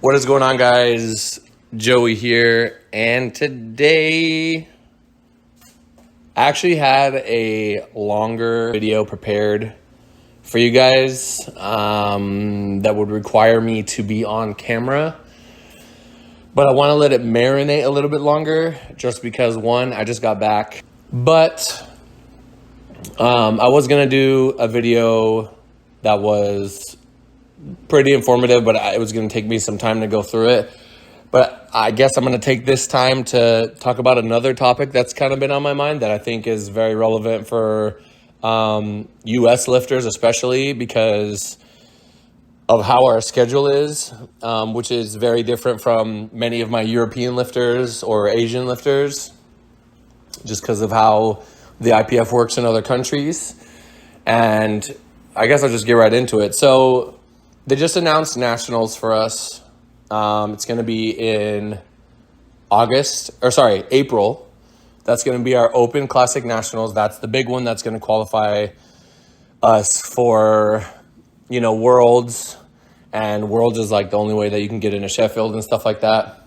What is going on, guys? Joey here, and today I actually had a longer video prepared for you guys that would require me to be on camera, but I want to let it marinate a little bit longer just because, one, I just got back, but I was going to do a video that was pretty informative, but it was going to take me some time to go through it. But I guess I'm going to take this time to talk about another topic that's kind of been on my mind that I think is very relevant for U.S. lifters, especially because of how our schedule is, which is very different from many of my European lifters or Asian lifters, just because of how the IPF works in other countries. And I guess I'll just get right into it. So they just announced nationals for us. It's going to be in April. That's going to be our Open Classic Nationals. That's the big one that's going to qualify us for, Worlds. And Worlds is like the only way that you can get into Sheffield and stuff like that.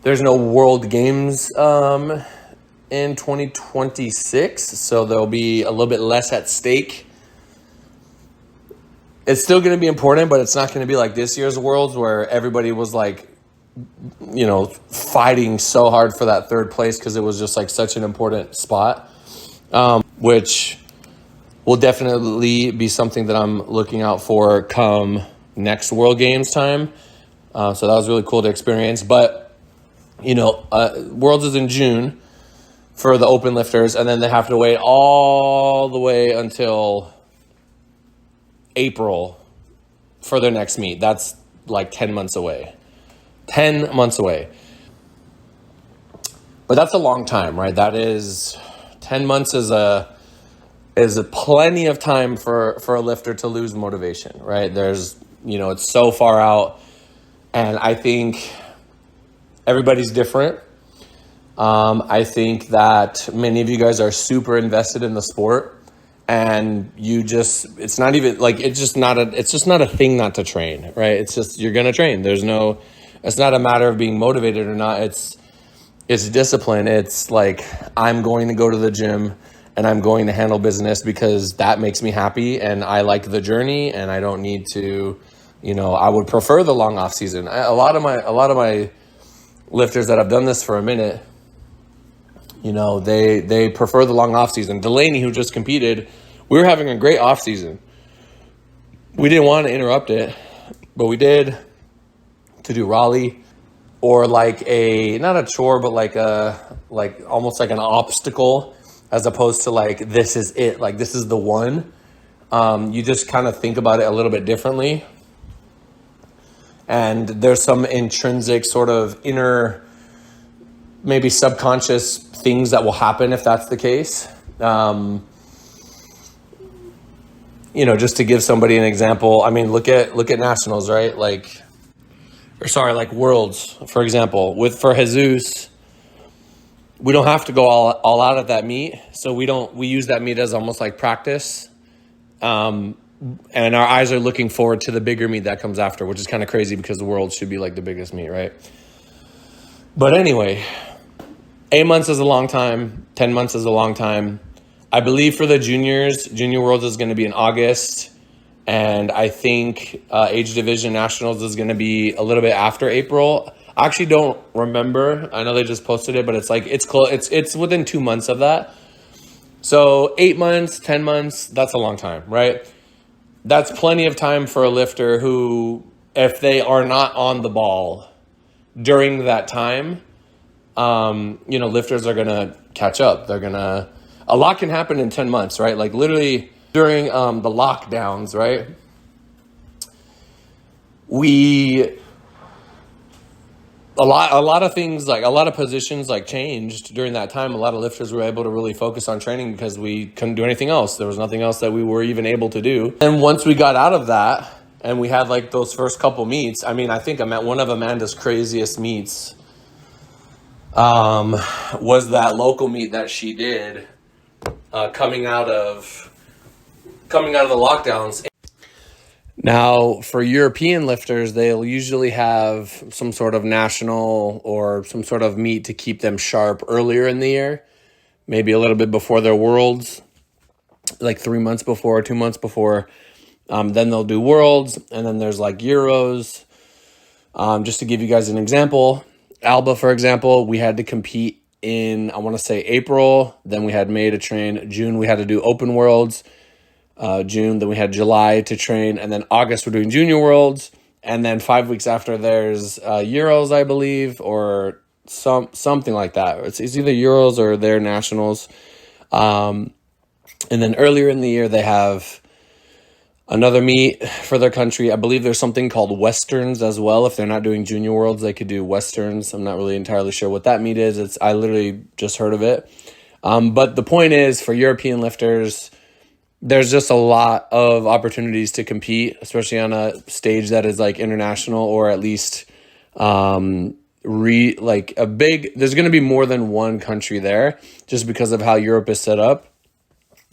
There's no World Games in 2026, so there'll be a little bit less at stake. It's still going to be important, but it's not going to be like this year's Worlds where everybody was fighting so hard for that third place because it was just like such an important spot, which will definitely be something that I'm looking out for come next World Games time. So that was really cool to experience. But, Worlds is in June for the open lifters, and then they have to wait all the way until April for their next meet. That's like 10 months away. 10 months away. But that's a long time, right? That is 10 months is a plenty of time for a lifter to lose motivation, right? There's, it's so far out, and I think everybody's different. I think that many of you guys are super invested in the sport. And it's just not a thing not to train, right? It's just, you're going to train. It's not a matter of being motivated or not. It's discipline. It's like, I'm going to go to the gym and I'm going to handle business because that makes me happy and I like the journey and I don't need to, I would prefer the long off season. A lot of my lifters that have done this for a minute, they prefer the long off season. Delaney, who just competed, we were having a great off season. We didn't want to interrupt it, but we did to do Raleigh or like not a chore, but like almost like an obstacle as opposed to like, this is it. Like, this is the one. You just kind of think about it a little bit differently. And there's some intrinsic sort of inner, maybe subconscious things that will happen if that's the case. Just to give somebody an example, I mean, look at nationals, right? Like Worlds, for example. For Jesus, we don't have to go all out at that meet, so we use that meet as almost like practice. And our eyes are looking forward to the bigger meet that comes after, which is kind of crazy because the Worlds should be like the biggest meet, right? But anyway, 8 months is a long time. 10 months is a long time. I believe for the Junior Worlds is going to be in August. And I think Age Division Nationals is going to be a little bit after April. I actually don't remember. I know they just posted it, but it's like, it's close. It's within 2 months of that. So 8 months, 10 months, that's a long time, right? That's plenty of time for a lifter who, if they are not on the ball during that time, lifters are going to catch up. A lot can happen in 10 months, right? Like literally during the lockdowns, right? A lot of things, like a lot of positions like changed during that time. A lot of lifters were able to really focus on training because we couldn't do anything else. There was nothing else that we were even able to do. And once we got out of that and we had like those first couple meets, I mean, I think I'm at one of Amanda's craziest meets was that local meet that she did coming out of the lockdowns. Now, for European lifters, they'll usually have some sort of national or some sort of meet to keep them sharp earlier in the year, maybe a little bit before their worlds, like 3 months before, 2 months before. Then they'll do worlds, and then there's like Euros. Just to give you guys an example, Alba, for example, we had to compete in, I want to say April, then we had May to train, June we had to do open worlds, June, then we had July to train, and then August we're doing junior worlds, and then 5 weeks after there's Euros, I believe, or something like that. It's either Euros or their nationals. And then earlier in the year they have another meet for their country. I believe there's something called Westerns as well. If they're not doing junior worlds, they could do Westerns. I'm not really entirely sure what that meet is. I literally just heard of it. But the point is, for European lifters, there's just a lot of opportunities to compete, especially on a stage that is like international, or at least there's going to be more than one country there just because of how Europe is set up.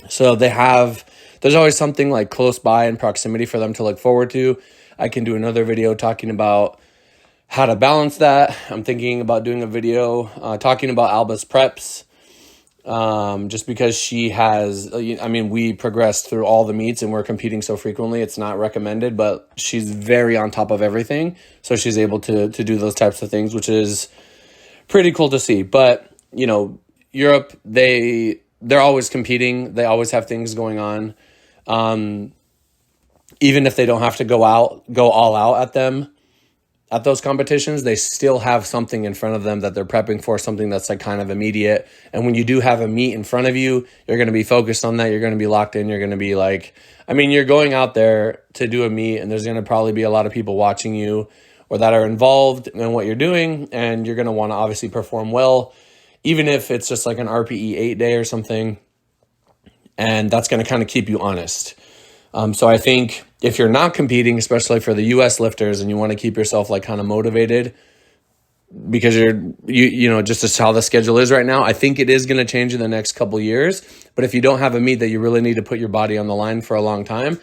So there's always something like close by in proximity for them to look forward to. I can do another video talking about how to balance that. I'm thinking about doing a video talking about Alba's preps. Just because she has, we progressed through all the meets and we're competing so frequently, it's not recommended, but she's very on top of everything. So she's able to do those types of things, which is pretty cool to see. But, Europe, they're always competing. They always have things going on. Even if they don't have to go all out at them, at those competitions, they still have something in front of them that they're prepping for, something that's like kind of immediate. And when you do have a meet in front of you, you're going to be focused on that. You're going to be locked in. You're going to be like, you're going out there to do a meet, and there's going to probably be a lot of people watching you or that are involved in what you're doing. And you're going to want to obviously perform well, even if it's just like an RPE 8-day or something. And that's going to kind of keep you honest. So I think if you're not competing, especially for the US lifters, and you want to keep yourself like kind of motivated because you just as how the schedule is right now, I think it is going to change in the next couple years. But if you don't have a meet that you really need to put your body on the line for a long time,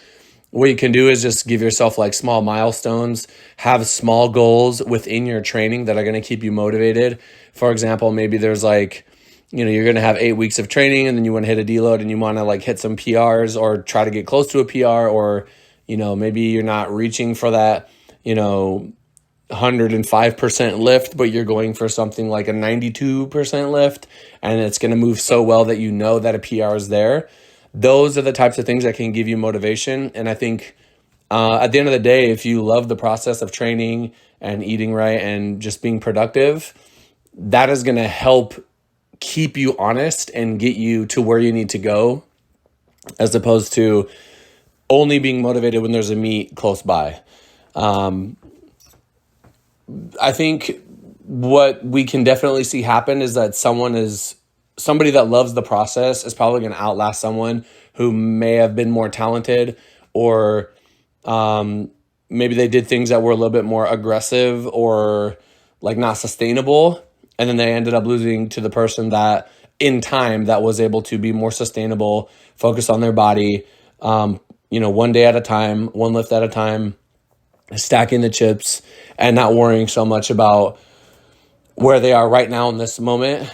what you can do is just give yourself like small milestones, have small goals within your training that are going to keep you motivated. For example, maybe there's like, you're going to have 8 weeks of training, and then you want to hit a deload and you want to like hit some PRs or try to get close to a PR, or, maybe you're not reaching for that, 105% lift, but you're going for something like a 92% lift, and it's going to move so well that that a PR is there. Those are the types of things that can give you motivation. And I think at the end of the day, if you love the process of training and eating right and just being productive, that is going to help keep you honest and get you to where you need to go, as opposed to only being motivated when there's a meet close by. I think what we can definitely see happen is that somebody that loves the process is probably going to outlast someone who may have been more talented, or maybe they did things that were a little bit more aggressive or like not sustainable. And then they ended up losing to the person that in time that was able to be more sustainable, focus on their body, one day at a time, one lift at a time, stacking the chips and not worrying so much about where they are right now in this moment.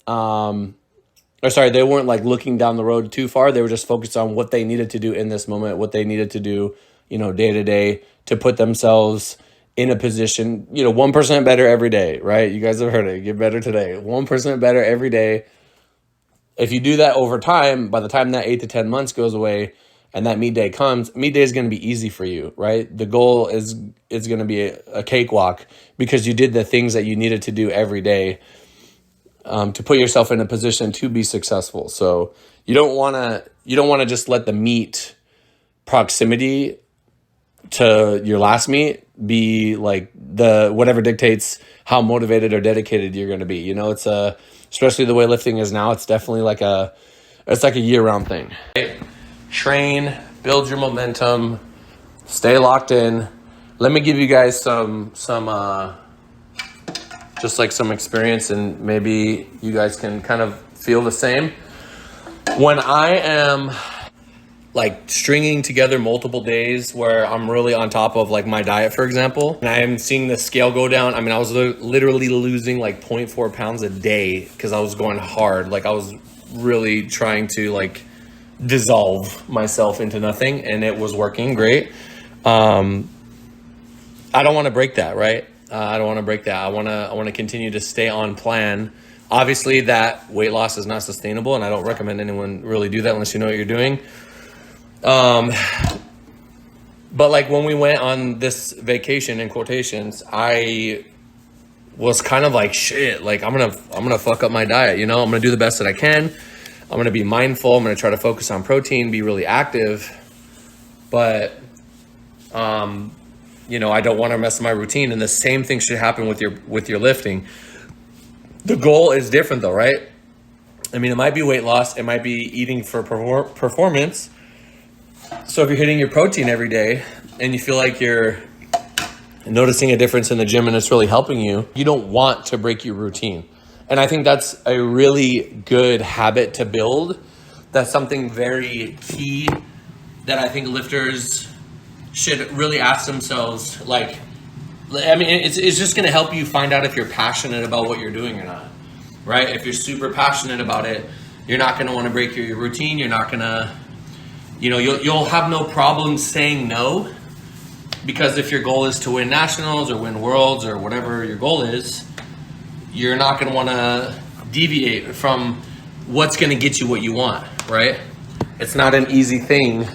They weren't like looking down the road too far. They were just focused on what they needed to do in this moment, what they needed to do, day to day to put themselves in a position, 1% better every day, right? You guys have heard it. Get better today. 1% better every day. If you do that over time, by the time that 8 to 10 months goes away and that meet day comes, meet day is going to be easy for you, right? The goal is going to be a cakewalk because you did the things that you needed to do every day to put yourself in a position to be successful. So you don't want to just let the meet proximity to your last meet be like the whatever dictates how motivated or dedicated you're going to be. It's especially the way lifting is now, it's definitely like a year-round thing. Right? Train, build your momentum, stay locked in. Let me give you guys some just like some experience, and maybe you guys can kind of feel the same. When I am like stringing together multiple days where I'm really on top of like my diet, for example, and I am seeing the scale go down. I mean, I was literally losing like 0.4 pounds a day because I was going hard. Like I was really trying to like dissolve myself into nothing, and it was working great. I don't want to break that, right? I don't want to break that. I want to continue to stay on plan. Obviously, that weight loss is not sustainable, and I don't recommend anyone really do that unless you know what you're doing. But like when we went on this vacation, in quotations, I was kind of like, shit, like I'm gonna fuck up my diet, you know? I'm gonna do the best that I can. I'm gonna be mindful. I'm gonna try to focus on protein, be really active. But you know, I don't want to mess my routine, and the same thing should happen with your lifting. The goal is different though, right? I mean, it might be weight loss, it might be eating for performance. So if you're hitting your protein every day and you feel like you're noticing a difference in the gym and it's really helping you, you don't want to break your routine. And I think that's a really good habit to build. That's something very key that I think lifters should really ask themselves. Like, I mean, it's just going to help you find out if you're passionate about what you're doing or not, right? If you're super passionate about it, you're not going to want to break your routine. You're not going to, you know, you'll have no problem saying no, because if your goal is to win nationals or win worlds or whatever your goal is, you're not going to want to deviate from what's going to get you what you want, right? It's not an easy thing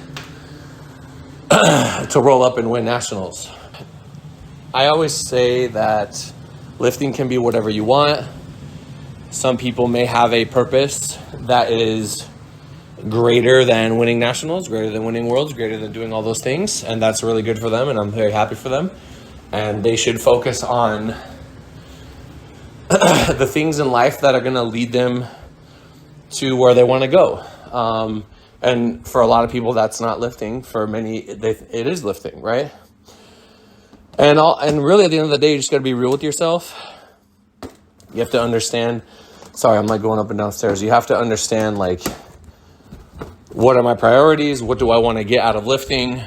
to roll up and win nationals. I always say that lifting can be whatever you want. Some people may have a purpose that is greater than winning nationals, greater than winning worlds, greater than doing all those things, and that's really good for them, and I'm very happy for them. And they should focus on the things in life that are going to lead them to where they want to go. And for a lot of people, that's not lifting. For many, it is lifting, right? And really, at the end of the day, you just got to be real with yourself. You have to understand. Sorry, I'm like going up and downstairs. You have to understand, like, what are my priorities? What do I want to get out of lifting?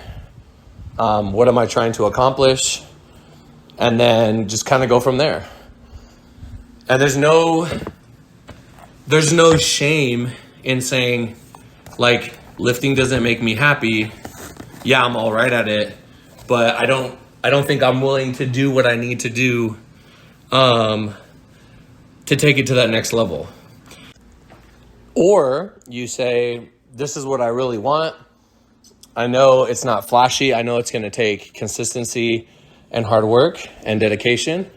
What am I trying to accomplish? And then just kind of go from there. And there's no shame in saying, like, lifting doesn't make me happy. Yeah, I'm all right at it, but I don't think I'm willing to do what I need to do to take it to that next level. Or you say, this is what I really want. I know it's not flashy. I know it's going to take consistency and hard work and dedication.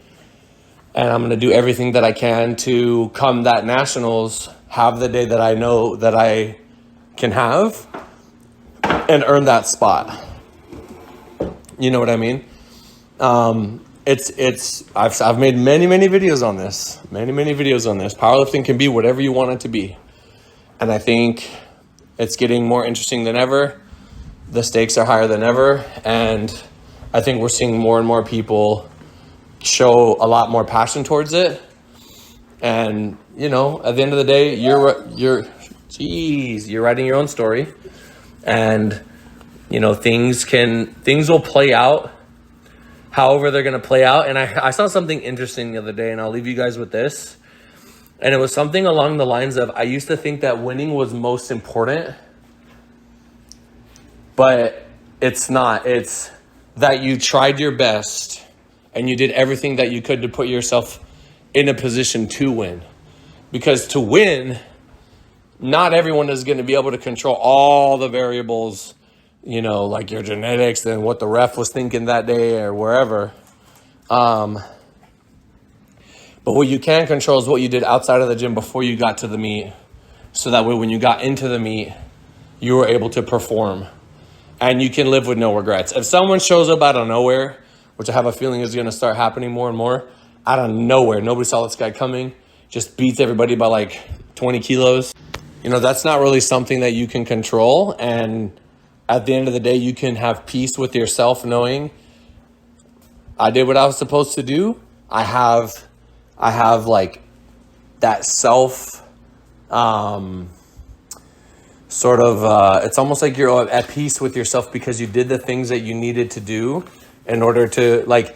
And I'm going to do everything that I can to come that nationals, have the day that I know that I can have and earn that spot. You know what I mean? I've made many videos on this. Many videos on this. Powerlifting can be whatever you want it to be. And I think it's getting more interesting than ever. The stakes are higher than ever. And I think we're seeing more and more people show a lot more passion towards it. And, you know, at the end of the day, you're writing your own story. And, you know, things will play out however they're going to play out. And I saw something interesting the other day, and I'll leave you guys with this. And it was something along the lines of, I used to think that winning was most important, but it's not. It's that you tried your best and you did everything that you could to put yourself in a position to win. Because to win, not everyone is going to be able to control all the variables, you know, like your genetics and what the ref was thinking that day or wherever. But what you can control is what you did outside of the gym before you got to the meet. So that way when you got into the meet, you were able to perform. And you can live with no regrets. If someone shows up out of nowhere, which I have a feeling is going to start happening more and more, out of nowhere, nobody saw this guy coming, just beats everybody by like 20 kilos. You know, that's not really something that you can control. And at the end of the day, you can have peace with yourself knowing I did what I was supposed to do. I have like that self sort of, it's almost like you're at peace with yourself because you did the things that you needed to do in order to, like,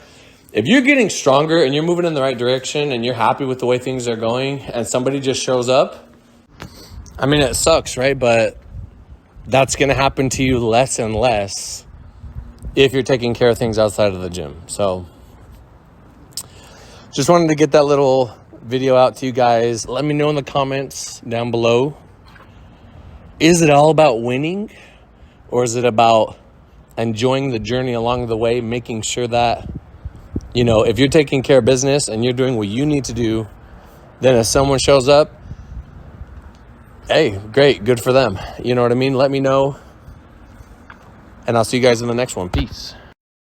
if you're getting stronger and you're moving in the right direction and you're happy with the way things are going and somebody just shows up, I mean, it sucks, right? But that's going to happen to you less and less if you're taking care of things outside of the gym. So just wanted to get that little video out to you guys. Let me know in the comments down below. Is it all about winning, or is it about enjoying the journey along the way, making sure that, you know, if you're taking care of business and you're doing what you need to do, then if someone shows up, hey, great, good for them. You know what I mean? Let me know, and I'll see you guys in the next one. Peace.